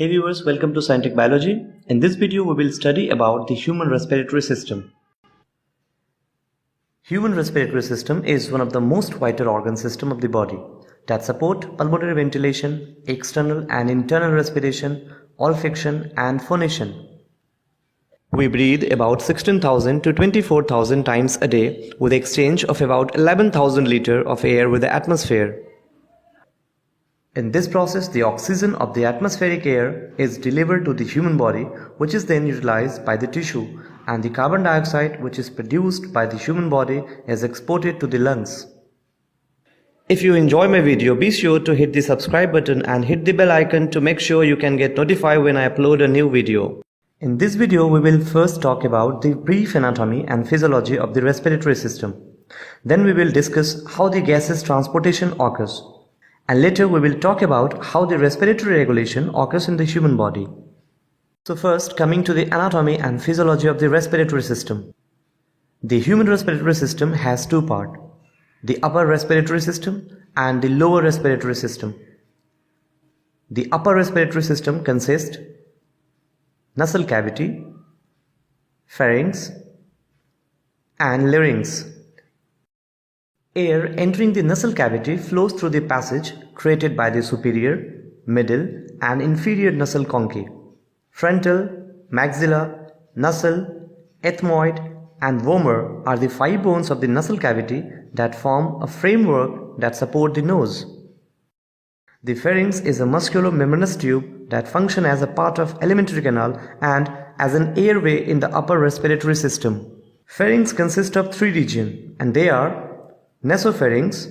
Hey viewers, welcome to Scientific Biology. In this video, we will study about the human respiratory system. Human respiratory system is one of the most vital organ system of the body that support pulmonary ventilation, external and internal respiration, olfaction and phonation. We breathe about 16,000 to 24,000 times a day with exchange of about 11,000 liters of air with the atmosphere. In this process, the oxygen of the atmospheric air is delivered to the human body, which is then utilized by the tissue, and the carbon dioxide which is produced by the human body is exported to the lungs. If you enjoy my video, be sure to hit the subscribe button and hit the bell icon to make sure you can get notified when I upload a new video. In this video, we will first talk about the brief anatomy and physiology of the respiratory system. Then we will discuss how the gases transportation occurs. And later we will talk about how the respiratory regulation occurs in the human body. So first, coming to the anatomy and physiology of the respiratory system. The human respiratory system has two parts, the upper respiratory system and the lower respiratory system. The upper respiratory system consists nasal cavity, pharynx and larynx. Air entering the nasal cavity flows through the passage created by the superior, middle and inferior nasal conchae. Frontal, maxilla, nasal, ethmoid and vomer are the 5 bones of the nasal cavity that form a framework that support the nose. The pharynx is a musculo-membranous tube that functions as a part of alimentary canal and as an airway in the upper respiratory system. Pharynx consists of 3 regions, and they are nasopharynx,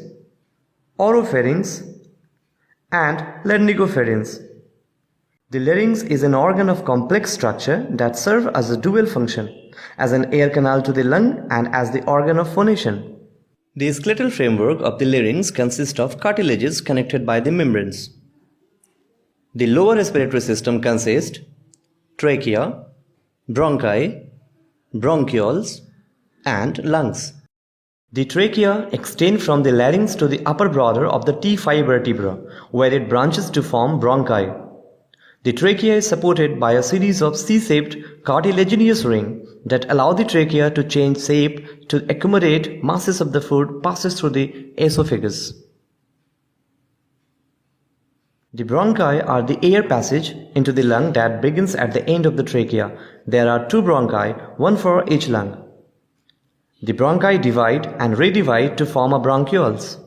oropharynx and laryngopharynx. The larynx is an organ of complex structure that serves as a dual function, as an air canal to the lung and as the organ of phonation. The skeletal framework of the larynx consists of cartilages connected by the membranes. The lower respiratory system consists trachea, bronchi, bronchioles and lungs. The trachea extends from the larynx to the upper border of the T5 vertebra, where it branches to form bronchi. The trachea is supported by a series of C-shaped cartilaginous rings that allow the trachea to change shape to accommodate masses of the food passes through the esophagus. The bronchi are the air passage into the lung that begins at the end of the trachea. There are 2 bronchi, one for each lung. The bronchi divide and redivide to form a bronchioles.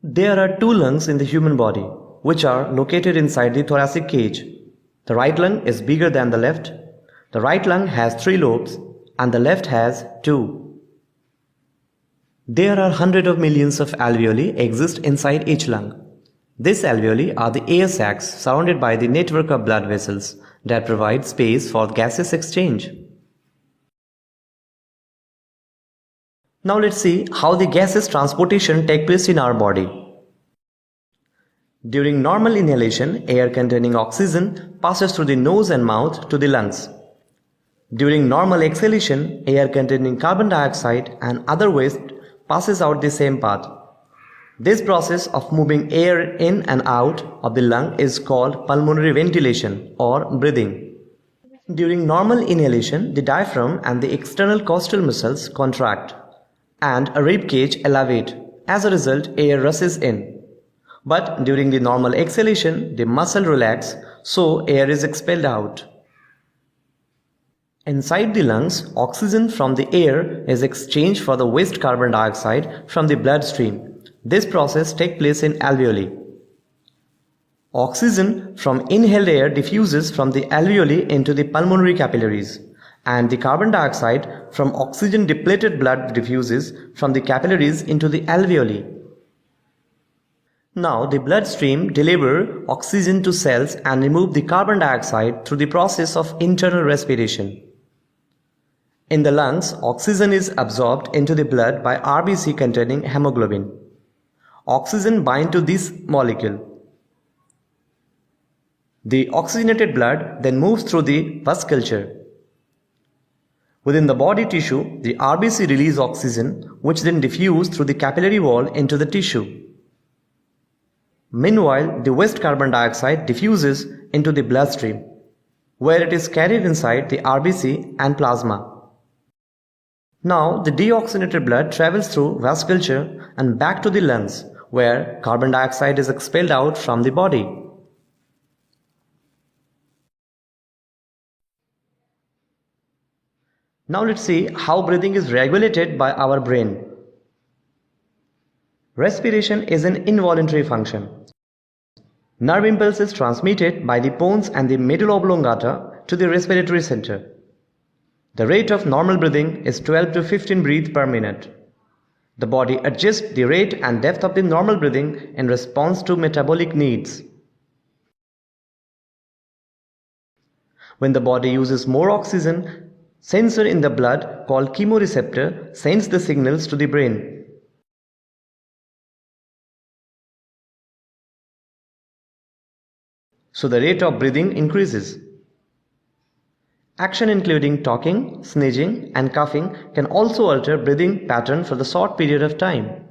There are 2 lungs in the human body, which are located inside the thoracic cage. The right lung is bigger than the left. The right lung has 3 lobes and the left has 2. There are hundreds of millions of alveoli exist inside each lung. These alveoli are the air sacs surrounded by the network of blood vessels that provide space for gaseous exchange. Now let's see how the gases transportation take place in our body. During normal inhalation, air containing oxygen passes through the nose and mouth to the lungs. During normal exhalation, air containing carbon dioxide and other waste passes out the same path. This process of moving air in and out of the lung is called pulmonary ventilation or breathing. During normal inhalation, the diaphragm and the external costal muscles contract and a rib cage elevate. As a result, air rushes in. But during the normal exhalation, the muscle relax, so air is expelled out. Inside the lungs, oxygen from the air is exchanged for the waste carbon dioxide from the bloodstream. This process takes place in alveoli. Oxygen from inhaled air diffuses from the alveoli into the pulmonary capillaries, and the carbon dioxide from oxygen depleted blood diffuses from the capillaries into the alveoli. Now the bloodstream delivers oxygen to cells and remove the carbon dioxide through the process of internal respiration. In the lungs, oxygen is absorbed into the blood by RBC containing hemoglobin. Oxygen binds to this molecule. The oxygenated blood then moves through the vasculature. Within the body tissue, the RBC release oxygen, which then diffuse through the capillary wall into the tissue. Meanwhile, the waste carbon dioxide diffuses into the bloodstream, where it is carried inside the RBC and plasma. Now, the deoxygenated blood travels through vasculature and back to the lungs, where carbon dioxide is expelled out from the body. Now let's see how breathing is regulated by our brain. Respiration is an involuntary function. Nerve impulse is transmitted by the pons and the medulla oblongata to the respiratory center. The rate of normal breathing is 12 to 15 breaths per minute. The body adjusts the rate and depth of the normal breathing in response to metabolic needs. When the body uses more oxygen, sensor in the blood called chemoreceptor sends the signals to the brain. So the rate of breathing increases. Action including talking, sneezing and coughing can also alter breathing pattern for the short period of time.